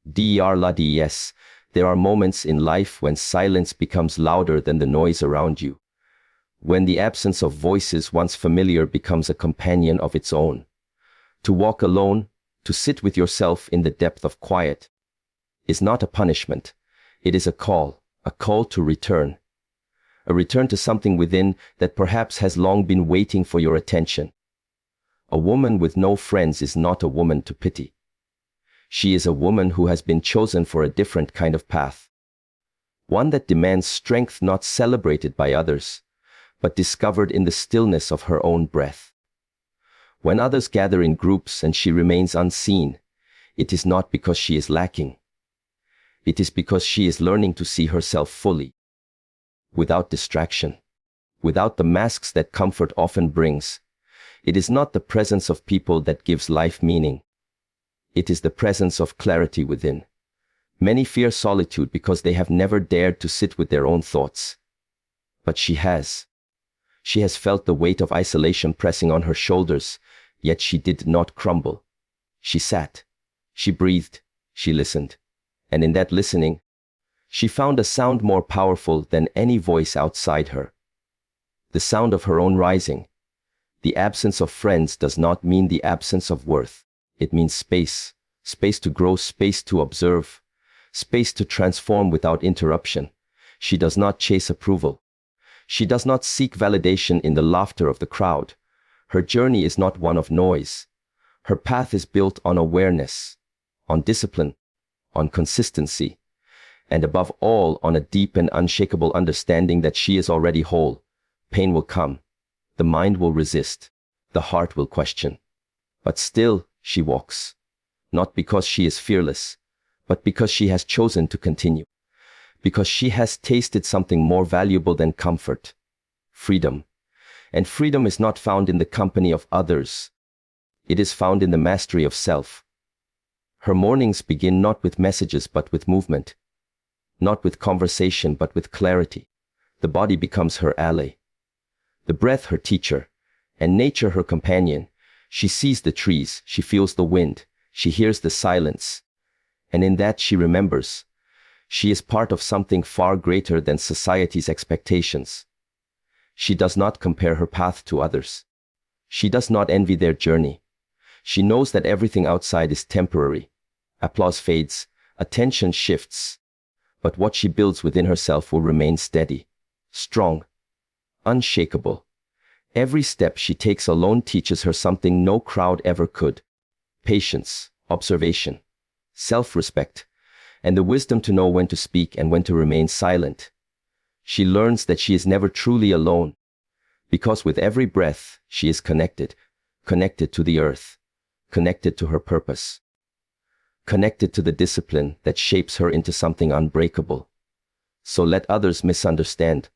Yes, there are moments in life when silence becomes louder than the noise around you. When the absence of voices once familiar becomes a companion of its own. To walk alone, to sit with yourself in the depth of quiet, is not a punishment. It is a call to return. A return to something within that perhaps has long been waiting for your attention. A woman with no friends is not a woman to pity. She is a woman who has been chosen for a different kind of path. One that demands strength not celebrated by others, but discovered in the stillness of her own breath. When others gather in groups and she remains unseen, it is not because she is lacking. It is because she is learning to see herself fully, without distraction, without the masks that comfort often brings. It is not the presence of people that gives life meaning. It is the presence of clarity within. Many fear solitude because they have never dared to sit with their own thoughts. But she has. She has felt the weight of isolation pressing on her shoulders, yet she did not crumble. She sat, she breathed, she listened. And in that listening, she found a sound more powerful than any voice outside her. The sound of her own rising. The absence of friends does not mean the absence of worth. It means space. Space to grow, space to observe, space to transform without interruption. She does not chase approval. She does not seek validation in the laughter of the crowd. Her journey is not one of noise. Her path is built on awareness, on discipline, on consistency, and above all on a deep and unshakable understanding that she is already whole. Pain will come. The mind will resist. The heart will question. But still, she walks. Not because she is fearless, but because she has chosen to continue. Because she has tasted something more valuable than comfort. Freedom. And freedom is not found in the company of others. It is found in the mastery of self. Her mornings begin not with messages but with movement. Not with conversation but with clarity. The body becomes her ally. The breath her teacher, and nature her companion. She sees the trees, she feels the wind, she hears the silence. And in that she remembers. She is part of something far greater than society's expectations. She does not compare her path to others. She does not envy their journey. She knows that everything outside is temporary. Applause fades, attention shifts. But what she builds within herself will remain steady, strong, unshakable. Every step she takes alone teaches her something no crowd ever could. Patience, observation, self-respect, and the wisdom to know when to speak and when to remain silent. She learns that she is never truly alone, because with every breath she is connected to the earth, connected to her purpose, connected to the discipline that shapes her into something unbreakable. So let others misunderstand.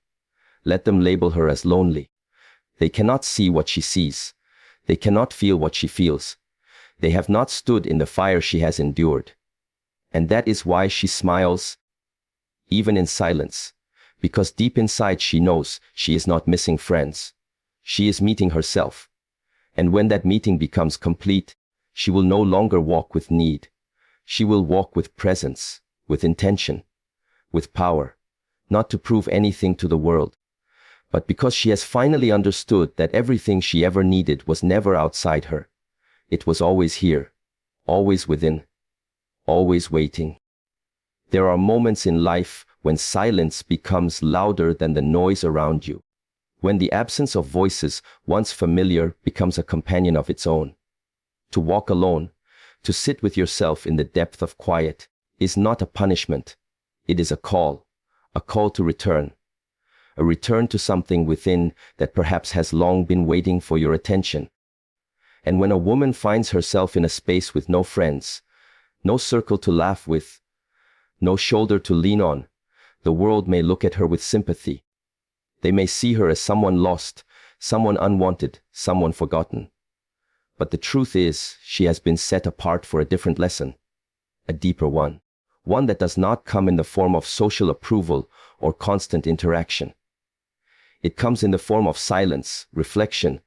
Let them label her as lonely. They cannot see what she sees. They cannot feel what she feels. They have not stood in the fire she has endured. And that is why she smiles, even in silence, because deep inside she knows she is not missing friends. She is meeting herself. And when that meeting becomes complete, she will no longer walk with need. She will walk with presence, with intention, with power, not to prove anything to the world, but because she has finally understood that everything she ever needed was never outside her. It was always here, always within, always waiting. There are moments in life when silence becomes louder than the noise around you, when the absence of voices once familiar becomes a companion of its own. To walk alone, to sit with yourself in the depth of quiet, is not a punishment. It is a call to return. A return to something within that perhaps has long been waiting for your attention. And when a woman finds herself in a space with no friends, no circle to laugh with, no shoulder to lean on, the world may look at her with sympathy. They may see her as someone lost, someone unwanted, someone forgotten. But the truth is, she has been set apart for a different lesson, a deeper one that does not come in the form of social approval or constant interaction. It comes in the form of silence, reflection,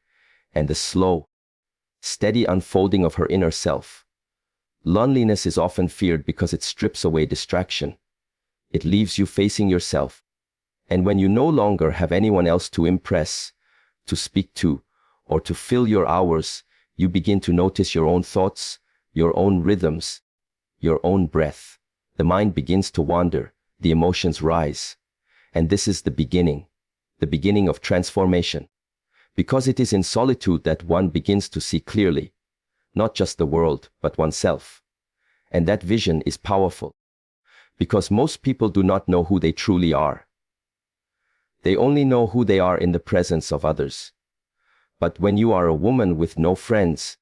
and the slow, steady unfolding of her inner self. Loneliness is often feared because it strips away distraction. It leaves you facing yourself. And when you no longer have anyone else to impress, to speak to, or to fill your hours, you begin to notice your own thoughts, your own rhythms, your own breath. The mind begins to wander, the emotions rise. And this is the beginning of transformation. Because it is in solitude that one begins to see clearly, not just the world, but oneself. And that vision is powerful. Because most people do not know who they truly are. They only know who they are in the presence of others. But when you are a woman with no friends,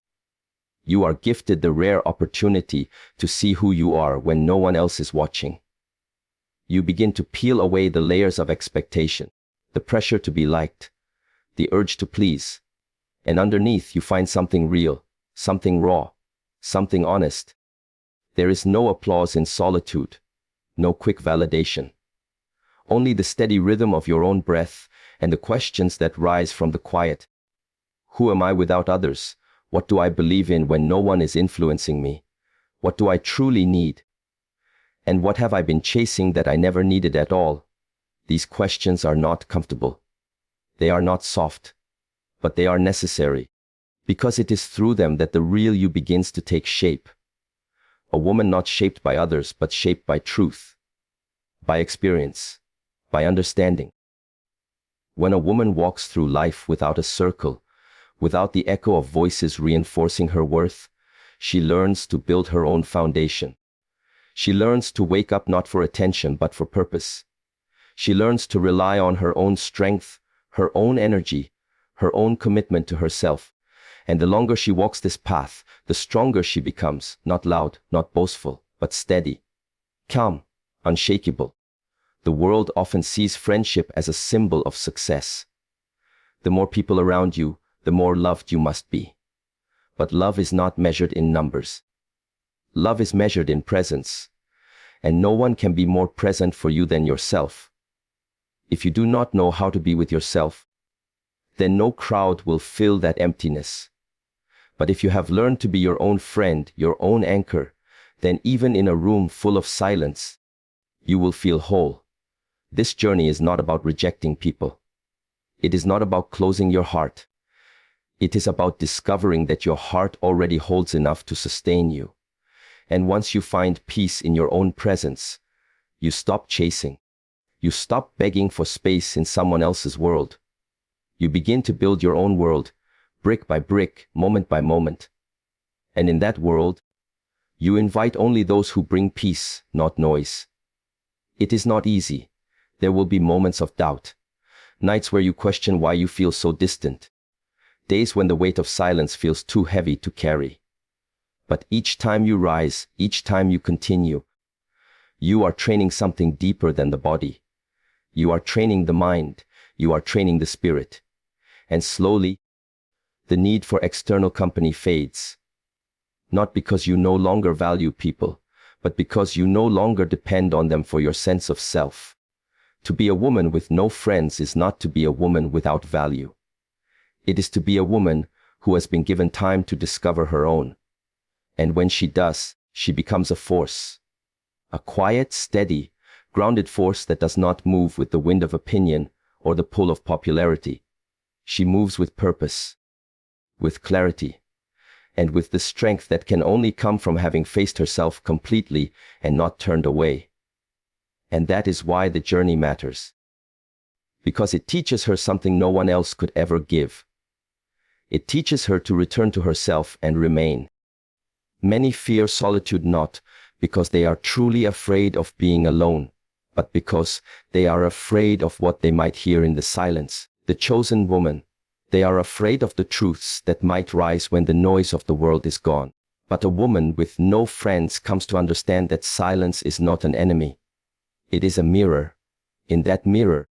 you are gifted the rare opportunity to see who you are when no one else is watching. You begin to peel away the layers of expectation, the pressure to be liked, the urge to please. And underneath you find something real, something raw, something honest. There is no applause in solitude, no quick validation. Only the steady rhythm of your own breath and the questions that rise from the quiet. Who am I without others? What do I believe in when no one is influencing me? What do I truly need? And what have I been chasing that I never needed at all? These questions are not comfortable. They are not soft, but they are necessary, because it is through them that the real you begins to take shape. A woman not shaped by others, but shaped by truth, by experience, by understanding. When a woman walks through life without a circle, without the echo of voices reinforcing her worth, she learns to build her own foundation. She learns to wake up not for attention but for purpose. She learns to rely on her own strength, her own energy, her own commitment to herself. And the longer she walks this path, the stronger she becomes, not loud, not boastful, but steady, calm, unshakable. The world often sees friendship as a symbol of success. The more people around you, the more loved you must be. But love is not measured in numbers. Love is measured in presence. And no one can be more present for you than yourself. If you do not know how to be with yourself, then no crowd will fill that emptiness. But if you have learned to be your own friend, your own anchor, then even in a room full of silence, you will feel whole. This journey is not about rejecting people. It is not about closing your heart. It is about discovering that your heart already holds enough to sustain you. And once you find peace in your own presence, you stop chasing. You stop begging for space in someone else's world. You begin to build your own world, brick by brick, moment by moment. And in that world, you invite only those who bring peace, not noise. It is not easy. There will be moments of doubt, nights where you question why you feel so distant, days when the weight of silence feels too heavy to carry. But each time you rise, each time you continue, you are training something deeper than the body. You are training the mind, you are training the spirit. And slowly, the need for external company fades. Not because you no longer value people, but because you no longer depend on them for your sense of self. To be a woman with no friends is not to be a woman without value. It is to be a woman who has been given time to discover her own. And when she does, she becomes a force. A quiet, steady, grounded force that does not move with the wind of opinion or the pull of popularity. She moves with purpose, with clarity, and with the strength that can only come from having faced herself completely and not turned away. And that is why the journey matters. Because it teaches her something no one else could ever give. It teaches her to return to herself and remain. Many fear solitude not because they are truly afraid of being alone, but because they are afraid of what they might hear in the silence. The chosen woman. They are afraid of the truths that might rise when the noise of the world is gone. But a woman with no friends comes to understand that silence is not an enemy. It is a mirror. In that mirror,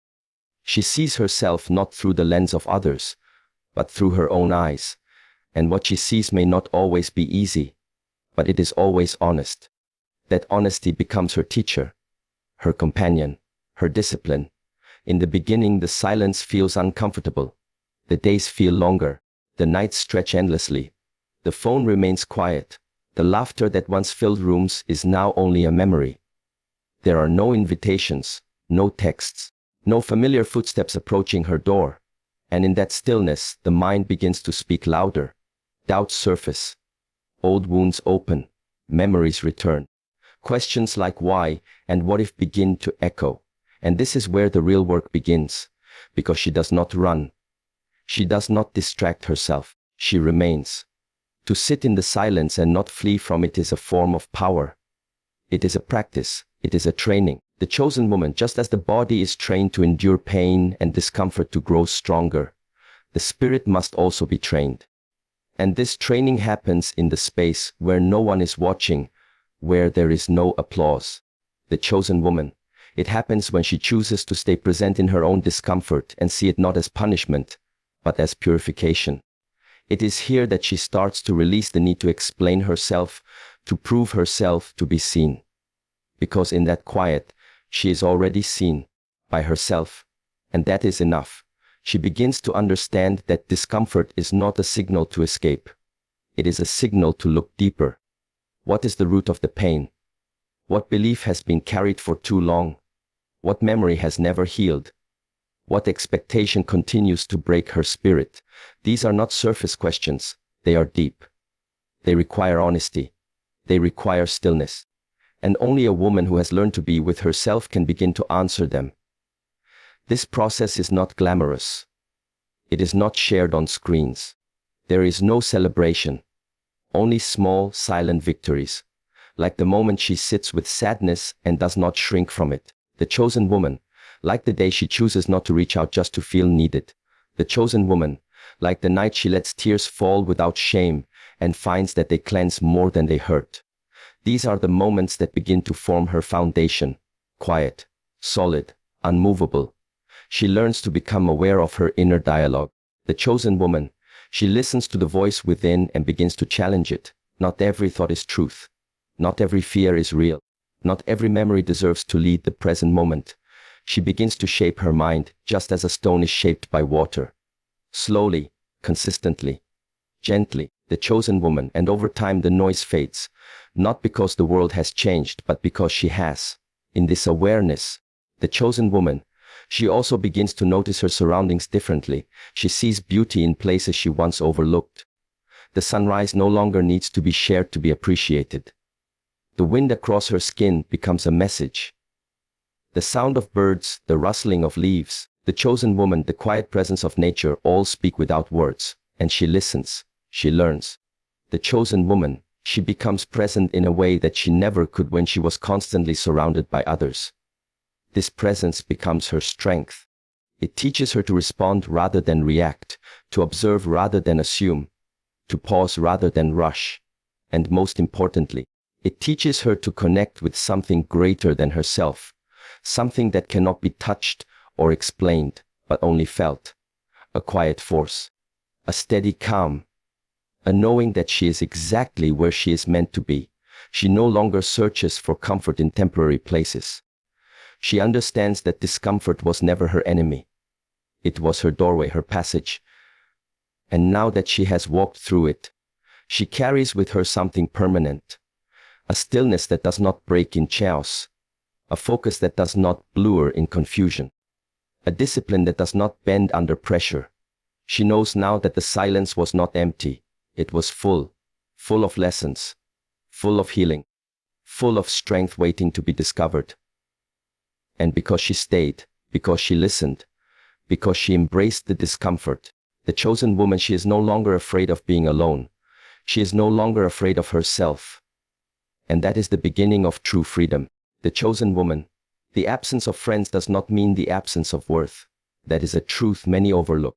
she sees herself not through the lens of others, but through her own eyes. And what she sees may not always be easy, but it is always honest. That honesty becomes her teacher, her companion, her discipline. In the beginning, the silence feels uncomfortable. The days feel longer. The nights stretch endlessly. The phone remains quiet. The laughter that once filled rooms is now only a memory. There are no invitations, no texts, no familiar footsteps approaching her door. And in that stillness, the mind begins to speak louder. Doubts surface. Old wounds open. Memories return. Questions like why and what if begin to echo. And this is where the real work begins. Because she does not run. She does not distract herself. She remains. To sit in the silence and not flee from it is a form of power. It is a practice. It is a training. The chosen woman, just as the body is trained to endure pain and discomfort to grow stronger, the spirit must also be trained. And this training happens in the space where no one is watching, where there is no applause. The chosen woman, it happens when she chooses to stay present in her own discomfort and see it not as punishment, but as purification. It is here that she starts to release the need to explain herself, to prove herself, to be seen. Because in that quiet, she is already seen by herself, and that is enough. She begins to understand that discomfort is not a signal to escape. It is a signal to look deeper. What is the root of the pain? What belief has been carried for too long? What memory has never healed? What expectation continues to break her spirit? These are not surface questions. They are deep. They require honesty. They require stillness. And only a woman who has learned to be with herself can begin to answer them. This process is not glamorous. It is not shared on screens. There is no celebration. Only small, silent victories. Like the moment she sits with sadness and does not shrink from it. The chosen woman, like the day she chooses not to reach out just to feel needed. The chosen woman, like the night she lets tears fall without shame and finds that they cleanse more than they hurt. These are the moments that begin to form her foundation. Quiet, solid, unmovable. She learns to become aware of her inner dialogue. The chosen woman, she listens to the voice within and begins to challenge it. Not every thought is truth. Not every fear is real. Not every memory deserves to lead the present moment. She begins to shape her mind just as a stone is shaped by water. Slowly, consistently, gently. The chosen woman, and over time the noise fades, not because the world has changed, but because she has. In this awareness, the chosen woman, she also begins to notice her surroundings differently. She sees beauty in places she once overlooked. The sunrise no longer needs to be shared to be appreciated. The wind across her skin becomes a message. The sound of birds, the rustling of leaves, the chosen woman, the quiet presence of nature all speak without words, and she listens. She learns. The chosen woman, she becomes present in a way that she never could when she was constantly surrounded by others. This presence becomes her strength. It teaches her to respond rather than react, to observe rather than assume, to pause rather than rush. And most importantly, it teaches her to connect with something greater than herself, something that cannot be touched or explained, but only felt. A quiet force, a steady calm, a knowing that she is exactly where she is meant to be. She no longer searches for comfort in temporary places. She understands that discomfort was never her enemy. It was her doorway, her passage. And now that she has walked through it, she carries with her something permanent. A stillness that does not break in chaos. A focus that does not blur in confusion. A discipline that does not bend under pressure. She knows now that the silence was not empty. It was full of lessons, full of healing, full of strength waiting to be discovered. And because she stayed, because she listened, because she embraced the discomfort, the chosen woman, she is no longer afraid of being alone. She is no longer afraid of herself. And that is the beginning of true freedom. The chosen woman, the absence of friends does not mean the absence of worth. That is a truth many overlook.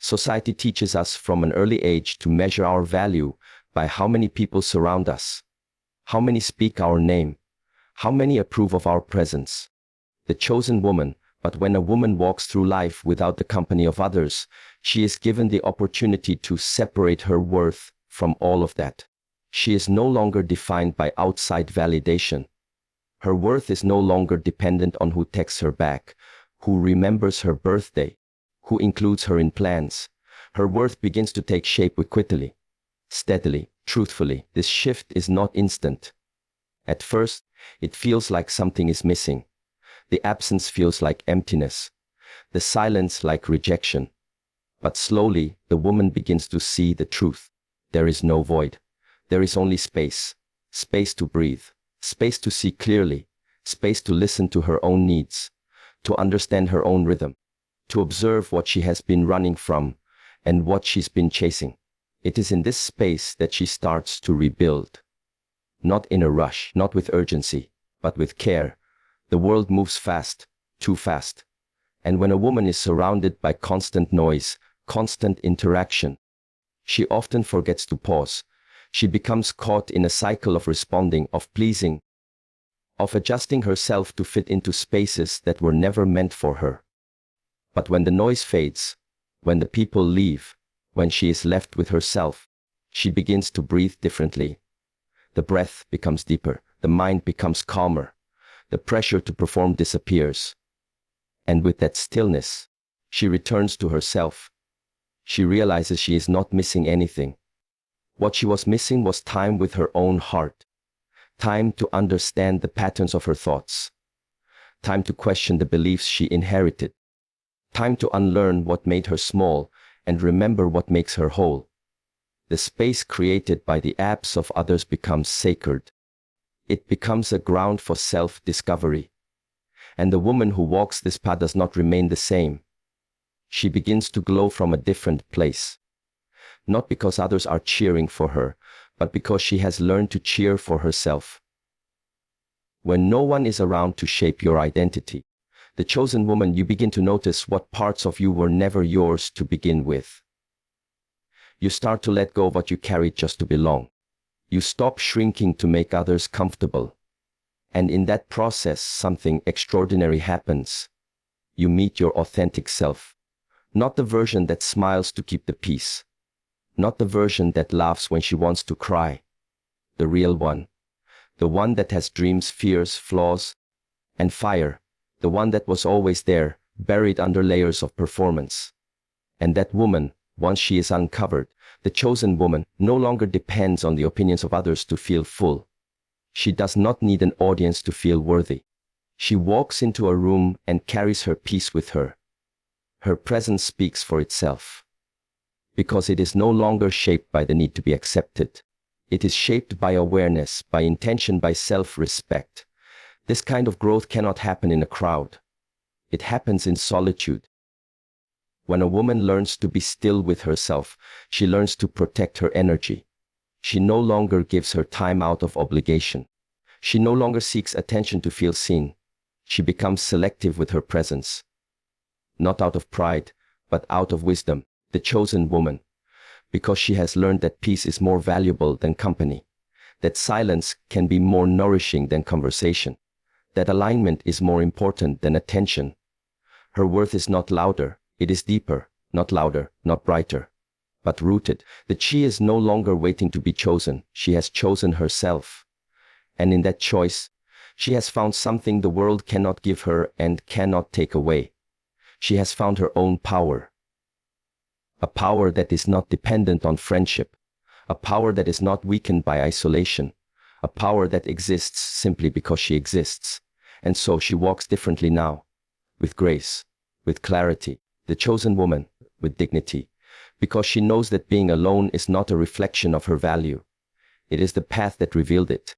Society teaches us from an early age to measure our value by how many people surround us, how many speak our name, how many approve of our presence. The chosen woman, but when a woman walks through life without the company of others, she is given the opportunity to separate her worth from all of that. She is no longer defined by outside validation. Her worth is no longer dependent on who texts her back, who remembers her birthday, who includes her in plans. Her worth begins to take shape quickly, steadily, Truthfully, this shift is not instant. At first, it feels like something is missing. The absence feels like emptiness. The silence like rejection. But slowly, the woman begins to see the truth. There is no void. There is only space. Space to breathe. Space to see clearly. Space to listen to her own needs. To understand her own rhythm. To observe what she has been running from and what she's been chasing. It is in this space that she starts to rebuild. Not in a rush, not with urgency, but with care. The world moves fast, too fast. And when a woman is surrounded by constant noise, constant interaction, she often forgets to pause. She becomes caught in a cycle of responding, of pleasing, of adjusting herself to fit into spaces that were never meant for her. But when the noise fades, when the people leave, when she is left with herself, she begins to breathe differently. The breath becomes deeper, the mind becomes calmer, the pressure to perform disappears. And with that stillness, she returns to herself. She realizes she is not missing anything. What she was missing was time with her own heart, time to understand the patterns of her thoughts, time to question the beliefs she inherited, time to unlearn what made her small and remember what makes her whole. The space created by the absence of others becomes sacred. It becomes a ground for self-discovery. And the woman who walks this path does not remain the same. She begins to glow from a different place. Not because others are cheering for her, but because she has learned to cheer for herself. When no one is around to shape your identity, the chosen woman, you begin to notice what parts of you were never yours to begin with. You start to let go of what you carried just to belong. You stop shrinking to make others comfortable. And in that process, something extraordinary happens. You meet your authentic self. Not the version that smiles to keep the peace. Not the version that laughs when she wants to cry. The real one. The one that has dreams, fears, flaws, and fire. The one that was always there, buried under layers of performance. And that woman, once she is uncovered, the chosen woman, no longer depends on the opinions of others to feel full. She does not need an audience to feel worthy. She walks into a room and carries her peace with her. Her presence speaks for itself. Because it is no longer shaped by the need to be accepted. It is shaped by awareness, by intention, by self-respect. This kind of growth cannot happen in a crowd. It happens in solitude. When a woman learns to be still with herself, she learns to protect her energy. She no longer gives her time out of obligation. She no longer seeks attention to feel seen. She becomes selective with her presence. Not out of pride, but out of wisdom, the chosen woman. Because she has learned that peace is more valuable than company. That silence can be more nourishing than conversation. That alignment is more important than attention. Her worth is not louder, it is deeper, not louder, not brighter, but rooted. That she is no longer waiting to be chosen, she has chosen herself. And in that choice, she has found something the world cannot give her and cannot take away. She has found her own power. A power that is not dependent on friendship. A power that is not weakened by isolation. A power that exists simply because she exists. And so she walks differently now. With grace, with clarity, the chosen woman, with dignity. Because she knows that being alone is not a reflection of her value. It is the path that revealed it.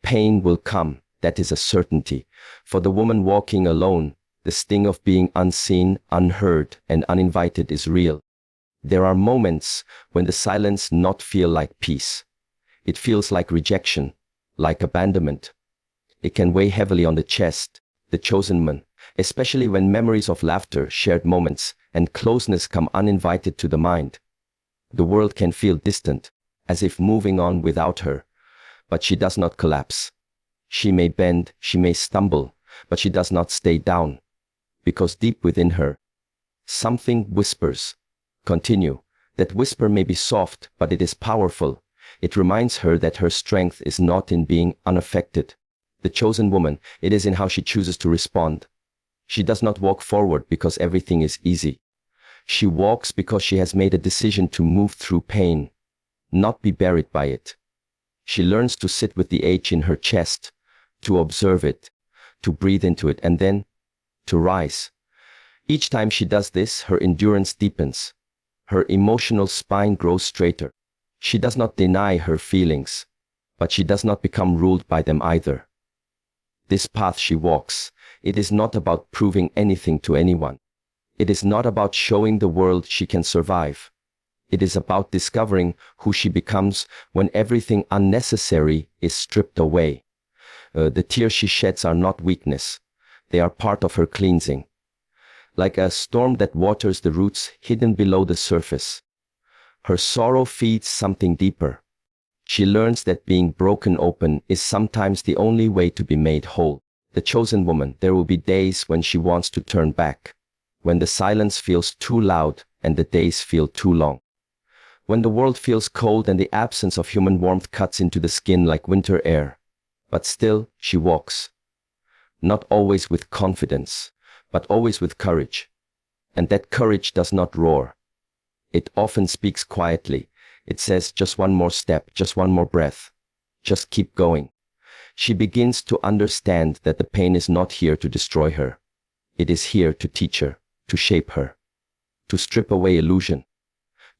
Pain will come, that is a certainty. For the woman walking alone, the sting of being unseen, unheard, and uninvited is real. There are moments when the silence not feel like peace. It feels like rejection, like abandonment. It can weigh heavily on the chest, the chosen one, especially when memories of laughter, shared moments, and closeness come uninvited to the mind. The world can feel distant, as if moving on without her, but she does not collapse. She may bend, she may stumble, but she does not stay down, because deep within her, something whispers. Continue. That whisper may be soft, but it is powerful. It reminds her that her strength is not in being unaffected. The chosen woman, it is in how she chooses to respond. She does not walk forward because everything is easy. She walks because she has made a decision to move through pain. not be buried by it. She learns to sit with the ache in her chest, to observe it, to breathe into it, and then to rise. Each time she does this, her endurance deepens. Her emotional spine grows straighter. She does not deny her feelings, but she does not become ruled by them either. This path she walks, it is not about proving anything to anyone. It is not about showing the world she can survive. It is about discovering who she becomes when everything unnecessary is stripped away. The tears she sheds are not weakness. They are part of her cleansing. Like a storm that waters the roots hidden below the surface. Her sorrow feeds something deeper. She learns that being broken open is sometimes the only way to be made whole. The chosen woman, there will be days when she wants to turn back. When the silence feels too loud and the days feel too long. When the world feels cold and the absence of human warmth cuts into the skin like winter air. But still, she walks. Not always with confidence, but always with courage. And that courage does not roar. It often speaks quietly. It says, just one more step, just one more breath. Just keep going. She begins to understand that the pain is not here to destroy her. It is here to teach her, to shape her, to strip away illusion,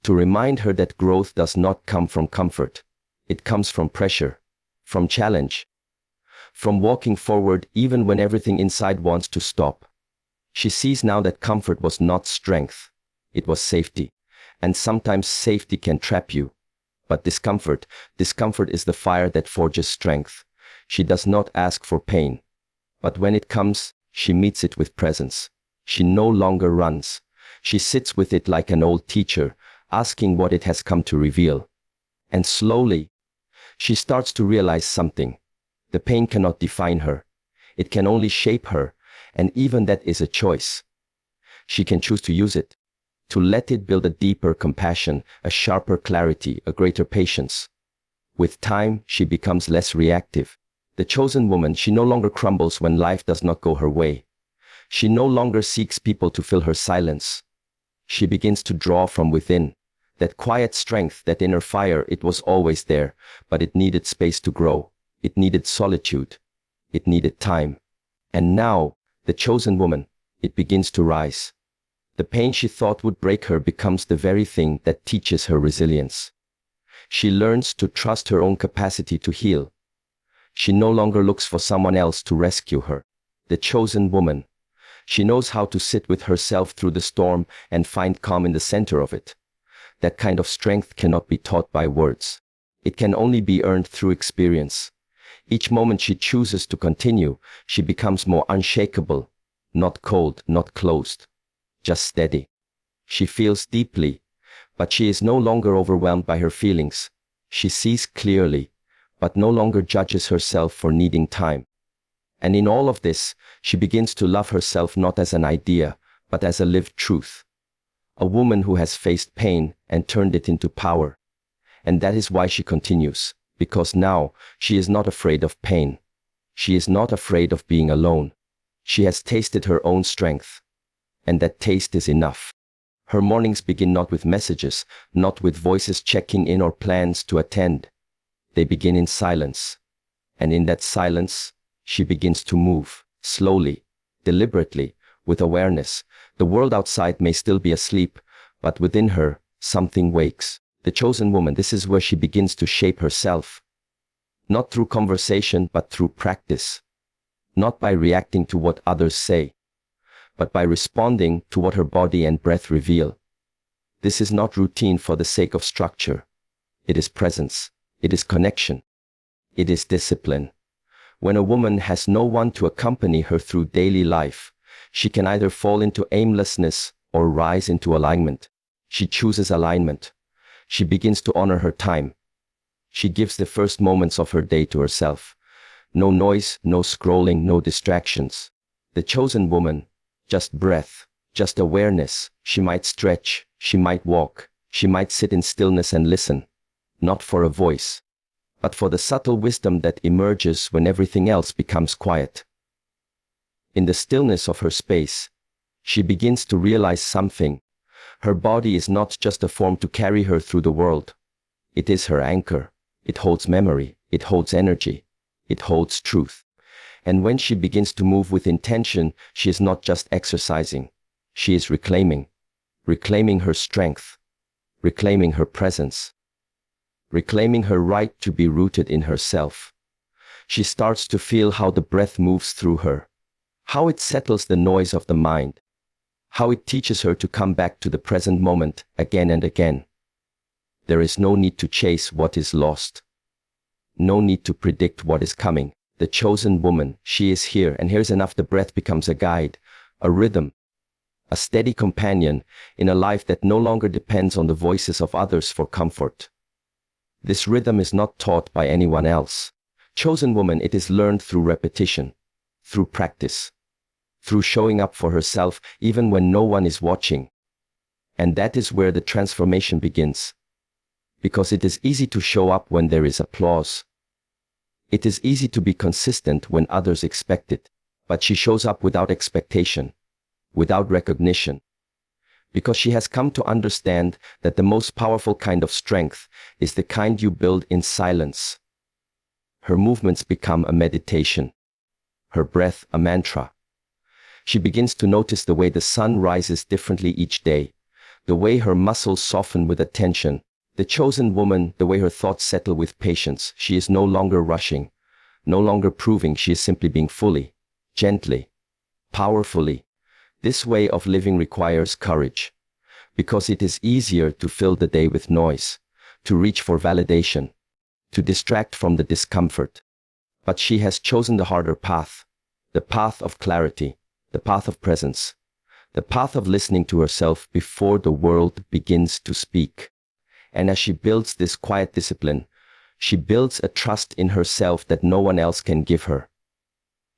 to remind her that growth does not come from comfort. It comes from pressure, from challenge, from walking forward even when everything inside wants to stop. She sees now that comfort was not strength, it was safety. And sometimes safety can trap you. But discomfort is the fire that forges strength. She does not ask for pain. But when it comes, she meets it with presence. She no longer runs. She sits with it like an old teacher, asking what it has come to reveal. And slowly, she starts to realize something. The pain cannot define her. It can only shape her, and even that is a choice. She can choose to use it, to let it build a deeper compassion, a sharper clarity, a greater patience. With time, she becomes less reactive. The chosen woman, she no longer crumbles when life does not go her way. She no longer seeks people to fill her silence. She begins to draw from within. That quiet strength, that inner fire, it was always there, but it needed space to grow. It needed solitude. It needed time. And now, the chosen woman, it begins to rise. The pain she thought would break her becomes the very thing that teaches her resilience. She learns to trust her own capacity to heal. She no longer looks for someone else to rescue her. The chosen woman. She knows how to sit with herself through the storm and find calm in the center of it. That kind of strength cannot be taught by words. It can only be earned through experience. Each moment she chooses to continue, she becomes more unshakable, not cold, not closed. Just steady. She feels deeply, but she is no longer overwhelmed by her feelings. She sees clearly, but no longer judges herself for needing time. And in all of this, she begins to love herself not as an idea, but as a lived truth. A woman who has faced pain and turned it into power. And that is why she continues, because now she is not afraid of pain. She is not afraid of being alone. She has tasted her own strength. And that taste is enough. Her mornings begin not with messages, not with voices checking in or plans to attend. They begin in silence. And in that silence, she begins to move, slowly, deliberately, with awareness. The world outside may still be asleep, but within her, something wakes. The chosen woman, this is where she begins to shape herself. Not through conversation, but through practice. Not by reacting to what others say, but by responding to what her body and breath reveal. This is not routine for the sake of structure. It is presence. It is connection. It is discipline. When a woman has no one to accompany her through daily life, she can either fall into aimlessness or rise into alignment. She chooses alignment. She begins to honor her time. She gives the first moments of her day to herself. No noise, no scrolling, no distractions. The chosen woman, just breath, just awareness. She might stretch, she might walk, she might sit in stillness and listen. Not for a voice, but for the subtle wisdom that emerges when everything else becomes quiet. In the stillness of her space, she begins to realize something. Her body is not just a form to carry her through the world. It is her anchor. It holds memory. It holds energy. It holds truth. And when she begins to move with intention, she is not just exercising. She is reclaiming her strength, reclaiming her presence, reclaiming her right to be rooted in herself. She starts to feel how the breath moves through her, how it settles the noise of the mind, how it teaches her to come back to the present moment again and again. There is no need to chase what is lost. No need to predict what is coming. The chosen woman, she is here, and here's enough. The breath becomes a guide, a rhythm, a steady companion in a life that no longer depends on the voices of others for comfort. This rhythm is not taught by anyone else. Chosen woman, it is learned through repetition, through practice, through showing up for herself even when no one is watching. And that is where the transformation begins. Because it is easy to show up when there is applause. It is easy to be consistent when others expect it, but she shows up without expectation, without recognition. Because she has come to understand that the most powerful kind of strength is the kind you build in silence. Her movements become a meditation, her breath a mantra. She begins to notice the way the sun rises differently each day, the way her muscles soften with attention. The chosen woman, the way her thoughts settle with patience. She is no longer rushing, no longer proving. She is simply being fully, gently, powerfully. This way of living requires courage, because it is easier to fill the day with noise, to reach for validation, to distract from the discomfort. But she has chosen the harder path, the path of clarity, the path of presence, the path of listening to herself before the world begins to speak. And as she builds this quiet discipline, she builds a trust in herself that no one else can give her.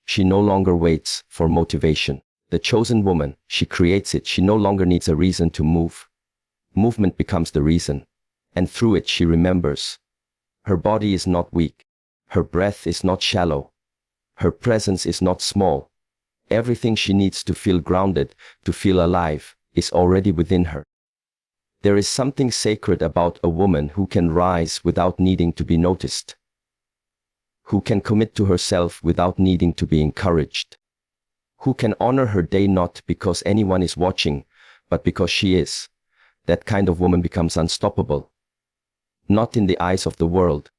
She no longer waits for motivation. The chosen woman, she creates it. She no longer needs a reason to move. Movement becomes the reason. And through it she remembers. Her body is not weak. Her breath is not shallow. Her presence is not small. Everything she needs to feel grounded, to feel alive, is already within her. There is something sacred about a woman who can rise without needing to be noticed, who can commit to herself without needing to be encouraged, who can honor her day not because anyone is watching, but because she is. That kind of woman becomes unstoppable, not in the eyes of the world,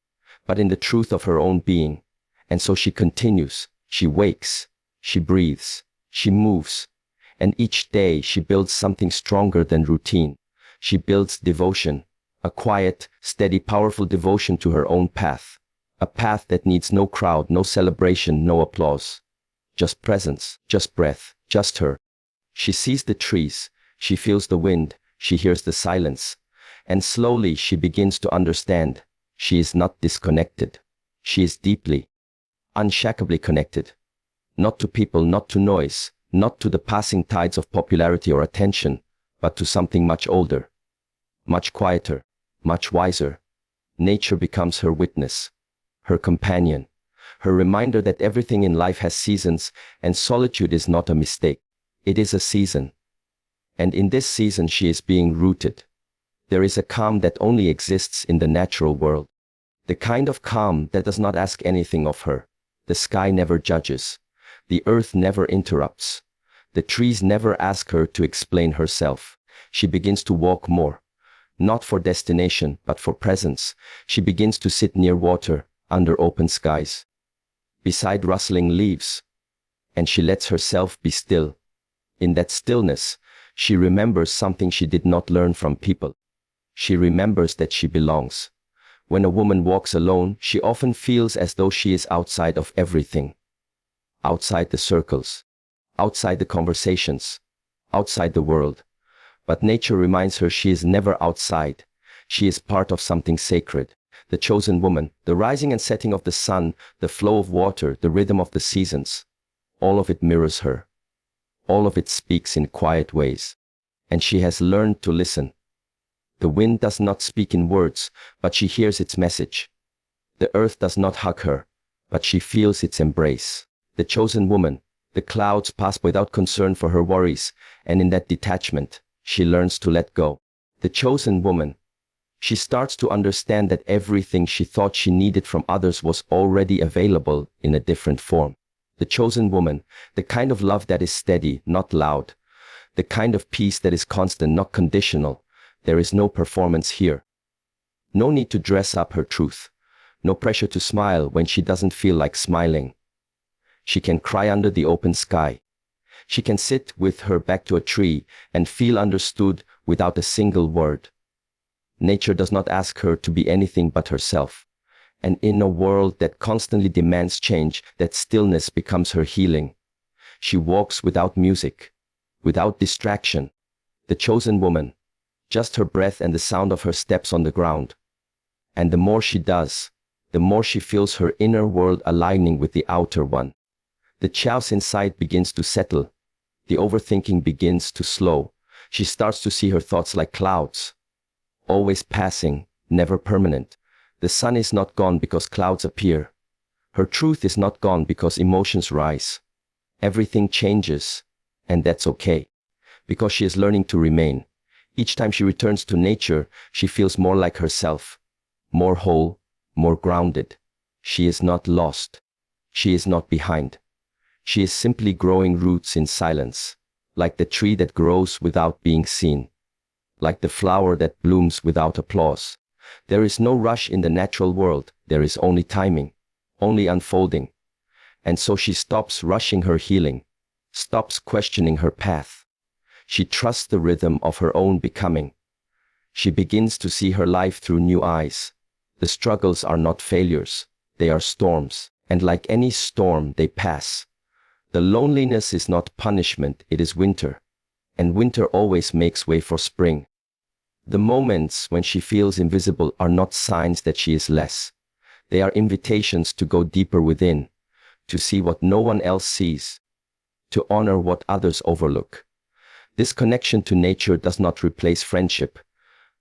but in the truth of her own being. And so she continues, she wakes, she breathes, she moves, and each day she builds something stronger than routine. She builds devotion, a quiet, steady, powerful devotion to her own path, a path that needs no crowd, no celebration, no applause. Just presence, just breath, just her. She sees the trees, she feels the wind, she hears the silence, and slowly she begins to understand. She is not disconnected. She is deeply, unshakably connected. Not to people, not to noise, not to the passing tides of popularity or attention, but to something much older, much quieter, much wiser. Nature becomes her witness, her companion, her reminder that everything in life has seasons, and solitude is not a mistake. It is a season. And in this season she is being rooted. There is a calm that only exists in the natural world. The kind of calm that does not ask anything of her. The sky never judges. The earth never interrupts. The trees never ask her to explain herself. She begins to walk more, not for destination, but for presence. She begins to sit near water, under open skies, beside rustling leaves, and she lets herself be still. In that stillness, she remembers something she did not learn from people. She remembers that she belongs. When a woman walks alone, she often feels as though she is outside of everything, outside the circles, outside the conversations, outside the world. But nature reminds her she is never outside. She is part of something sacred. The chosen woman, the rising and setting of the sun, the flow of water, the rhythm of the seasons, all of it mirrors her. All of it speaks in quiet ways. And she has learned to listen. The wind does not speak in words, but she hears its message. The earth does not hug her, but she feels its embrace. The chosen woman, the clouds pass without concern for her worries, and in that detachment, she learns to let go. The chosen woman, She starts to understand that everything she thought she needed from others was already available in a different form. The chosen woman, the kind of love that is steady, not loud, the kind of peace that is constant, not conditional. There is no performance here. No need to dress up her truth. No pressure to smile when she doesn't feel like smiling. She can cry under the open sky. She can sit with her back to a tree and feel understood without a single word. Nature does not ask her to be anything but herself. And in a world that constantly demands change, that stillness becomes her healing. She walks without music, without distraction. The chosen woman, just her breath and the sound of her steps on the ground. And the more she does, the more she feels her inner world aligning with the outer one. The chaos inside begins to settle. The overthinking begins to slow. She starts to see her thoughts like clouds, always passing, never permanent. The sun is not gone because clouds appear. Her truth is not gone because emotions rise. Everything changes, and that's okay, because she is learning to remain. Each time she returns to nature, she feels more like herself, more whole, more grounded. She is not lost. She is not behind. She is simply growing roots in silence, like the tree that grows without being seen, like the flower that blooms without applause. There is no rush in the natural world. There is only timing, only unfolding. And so she stops rushing her healing, stops questioning her path. She trusts the rhythm of her own becoming. She begins to see her life through new eyes. The struggles are not failures. They are storms. And like any storm, they pass. The loneliness is not punishment, it is winter. And winter always makes way for spring. The moments when she feels invisible are not signs that she is less. They are invitations to go deeper within, to see what no one else sees, to honor what others overlook. This connection to nature does not replace friendship,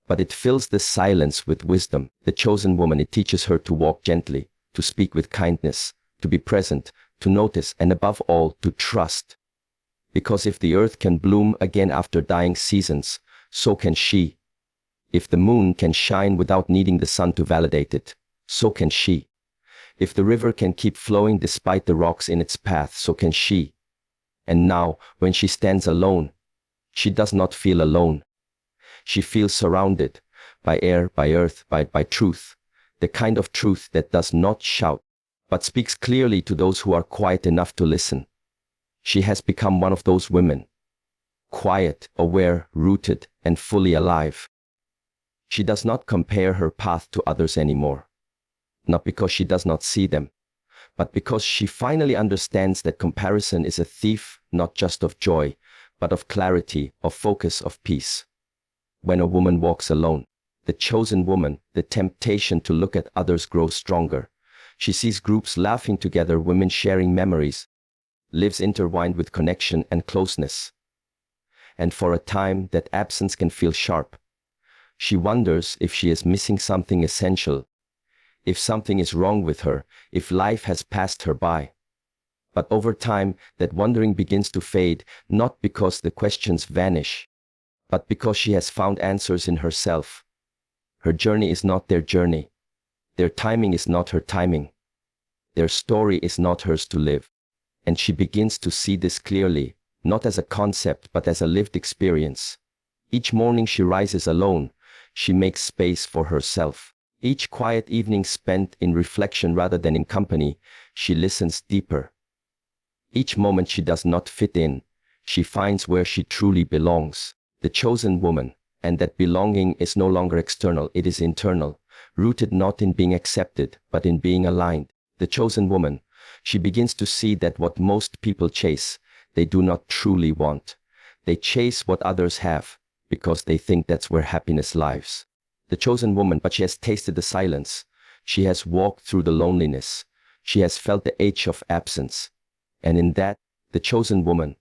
but it fills the silence with wisdom. The chosen woman, it teaches her to walk gently, to speak with kindness, to be present, to notice, and above all, to trust. Because if the earth can bloom again after dying seasons, so can she. If the moon can shine without needing the sun to validate it, so can she. If the river can keep flowing despite the rocks in its path, so can she. And now, when she stands alone, she does not feel alone. She feels surrounded by air, by earth, by truth, the kind of truth that does not shout, but speaks clearly to those who are quiet enough to listen. She has become one of those women, quiet, aware, rooted, and fully alive. She does not compare her path to others anymore, not because she does not see them, but because she finally understands that comparison is a thief not just of joy, but of clarity, of focus, of peace. When a woman walks alone, the chosen woman, the temptation to look at others grows stronger. She sees groups laughing together, women sharing memories, lives intertwined with connection and closeness. And for a time, that absence can feel sharp. She wonders if she is missing something essential, if something is wrong with her, if life has passed her by. But over time, that wondering begins to fade, not because the questions vanish, but because she has found answers in herself. Her journey is not their journey. Their timing is not her timing. Their story is not hers to live. And she begins to see this clearly, not as a concept but as a lived experience. Each morning she rises alone. She makes space for herself. Each quiet evening spent in reflection rather than in company, she listens deeper. Each moment she does not fit in, she finds where she truly belongs. The chosen woman, and that belonging is no longer external, it is internal, rooted not in being accepted, but in being aligned. The chosen woman, she begins to see that what most people chase, they do not truly want. They chase what others have, because they think that's where happiness lies. The chosen woman, but she has tasted the silence. She has walked through the loneliness. She has felt the ache of absence. And in that, the chosen woman,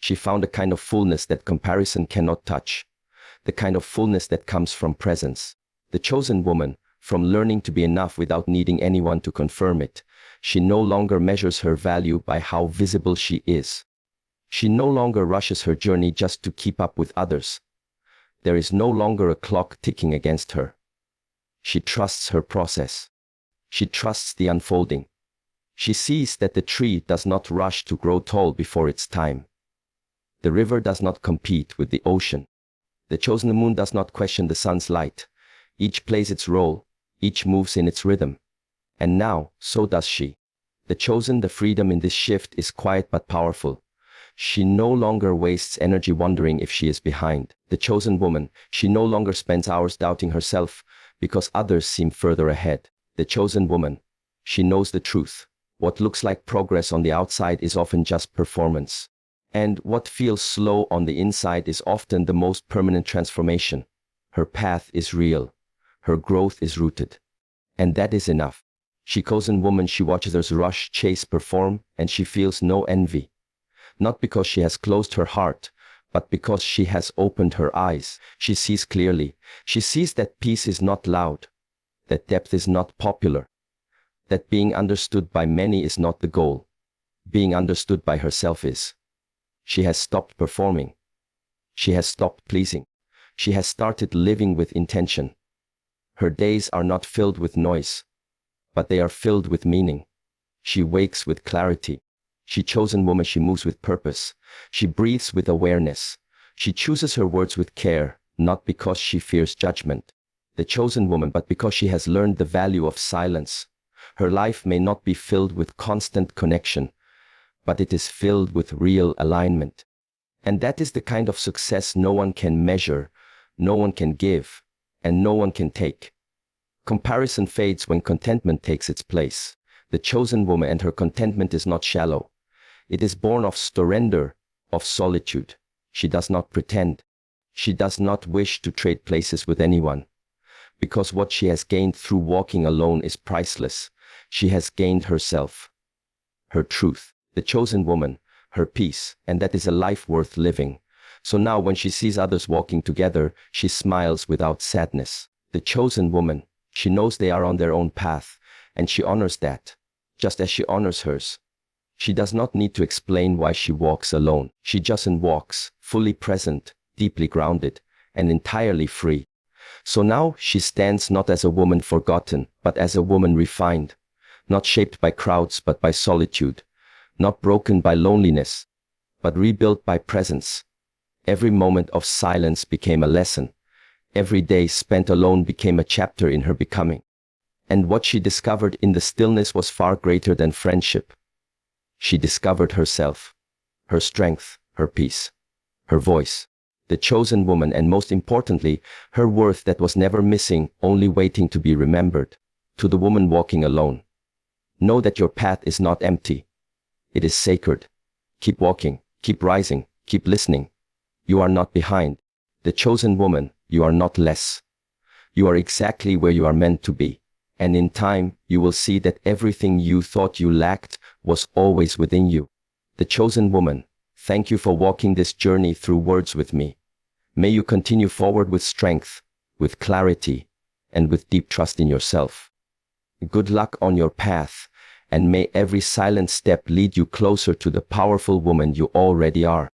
she found a kind of fullness that comparison cannot touch. The kind of fullness that comes from presence. The chosen woman, from learning to be enough without needing anyone to confirm it, she no longer measures her value by how visible she is. She no longer rushes her journey just to keep up with others. There is no longer a clock ticking against her. She trusts her process. She trusts the unfolding. She sees that the tree does not rush to grow tall before its time. The river does not compete with the ocean. The chosen moon does not question the sun's light. Each plays its role, each moves in its rhythm. And now, so does she. The chosen, the freedom in this shift is quiet but powerful. She no longer wastes energy wondering if she is behind. The chosen woman, she no longer spends hours doubting herself because others seem further ahead. The chosen woman, she knows the truth. What looks like progress on the outside is often just performance. And what feels slow on the inside is often the most permanent transformation. Her path is real. Her growth is rooted. And that is enough. She chosen woman, she watches others rush, chase, perform, and she feels no envy. Not because she has closed her heart, but because she has opened her eyes. She sees clearly. She sees that peace is not loud, that depth is not popular, that being understood by many is not the goal. Being understood by herself is. She has stopped performing. She has stopped pleasing. She has started living with intention. Her days are not filled with noise, but they are filled with meaning. She wakes with clarity. She chosen woman, she moves with purpose. She breathes with awareness. She chooses her words with care, not because she fears judgment. The chosen woman, but because she has learned the value of silence. Her life may not be filled with constant connection, but it is filled with real alignment. And that is the kind of success no one can measure, no one can give, and no one can take. Comparison fades when contentment takes its place. The chosen woman and her contentment is not shallow. It is born of surrender, of solitude. She does not pretend. She does not wish to trade places with anyone. Because what she has gained through walking alone is priceless. She has gained herself, her truth, the chosen woman, her peace, and that is a life worth living. So now when she sees others walking together, she smiles without sadness. The chosen woman, she knows they are on their own path, and she honors that, just as she honors hers. She does not need to explain why she walks alone. She just walks, fully present, deeply grounded, and entirely free. So now she stands not as a woman forgotten, but as a woman refined, not shaped by crowds but by solitude, not broken by loneliness, but rebuilt by presence. Every moment of silence became a lesson. Every day spent alone became a chapter in her becoming. And what she discovered in the stillness was far greater than friendship. She discovered herself, her strength, her peace, her voice, the chosen woman, and most importantly, her worth that was never missing, only waiting to be remembered. To the woman walking alone, know that your path is not empty. It is sacred. Keep walking, keep rising, keep listening. You are not behind. The chosen woman, you are not less. You are exactly where you are meant to be. And in time, you will see that everything you thought you lacked was always within you. The chosen woman, thank you for walking this journey through words with me. May you continue forward with strength, with clarity, and with deep trust in yourself. Good luck on your path, and may every silent step lead you closer to the powerful woman you already are.